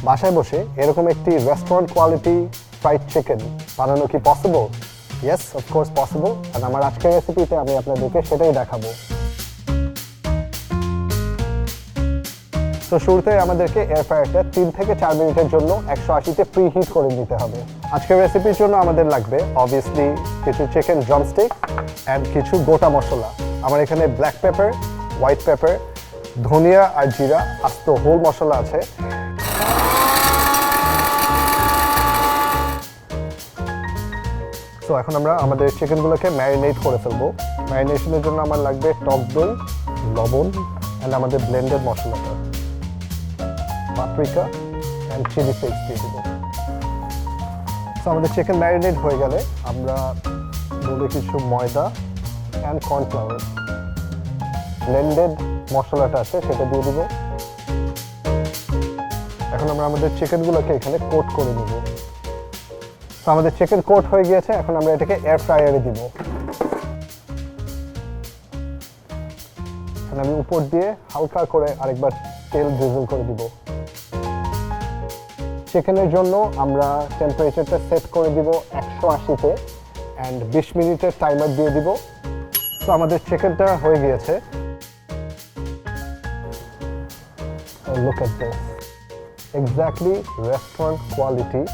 বাসায় বসে এরকম একটি রেস্টুরেন্ট কোয়ালিটি ফ্রাইড চিকেন বানানো কি পসিবল? Yes, of course possible. আর আমার আজকের রেসিপিতে আমি আপনাদেরকে সেটাই দেখাবো। তো শুরুতে আমাদেরকে এয়ার ফ্রায়ারটা 3 থেকে 4 মিনিটের জন্য 180-তে প্রি হিট করে নিতে হবে। আজকের রেসিপির জন্য আমাদের লাগবে অবভিয়াসলি কিছু চিকেন ড্রামস্টিক অ্যান্ড কিছু গোটা মশলা। আমার এখানে ব্ল্যাক পেপার, হোয়াইট পেপার, ধনিয়া আর জিরা আস্ত হোল মশলা আছে। তো এখন আমরা আমাদের চিকেনগুলোকে ম্যারিনেট করে ফেলবো। ম্যারিনেশনের জন্য আমার লাগবে টক দই, লবণ অ্যান্ড আমাদের ব্লেন্ডেড মশলাটা, পাপরিকা অ্যান্ড চিলি ফ্লেক্স দিয়ে দেবো। তো আমাদের চিকেন ম্যারিনেট হয়ে গেলে আমরা বলে কিছু ময়দা অ্যান্ড কর্নফ্লাওয়ার, ব্লেন্ডেড মশলাটা আছে সেটা দিয়ে দিব। এখন আমরা আমাদের চিকেনগুলোকে এখানে কোট করে নেব। তো আমাদের চিকেন কোট হয়ে গিয়েছে, এখন আমরা এটাকে এয়ার ফ্রায়ারে দিব। আমি উপর দিয়ে হালকা করে আরেকবার তেল ড্রিজল করে দিব। চিকেনের জন্য আমরা টেম্পারেচারটা সেট করে দিব 180-তে অ্যান্ড 20 মিনিটের টাইমার দিয়ে দিব। তো আমাদের চিকেনটা হয়ে গিয়েছে। Look at this, exactly restaurant quality.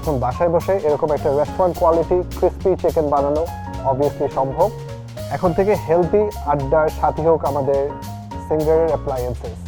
এখন বাসায় বসে এরকম একটা রেস্টুরেন্ট কোয়ালিটি ক্রিস্পি চিকেন বানানো অবভিয়াসলি সম্ভব। এখন থেকে হেলদি আড্ডার সাথী হোক আমাদের সিঙ্গারের অ্যাপ্লায়েন্সেস।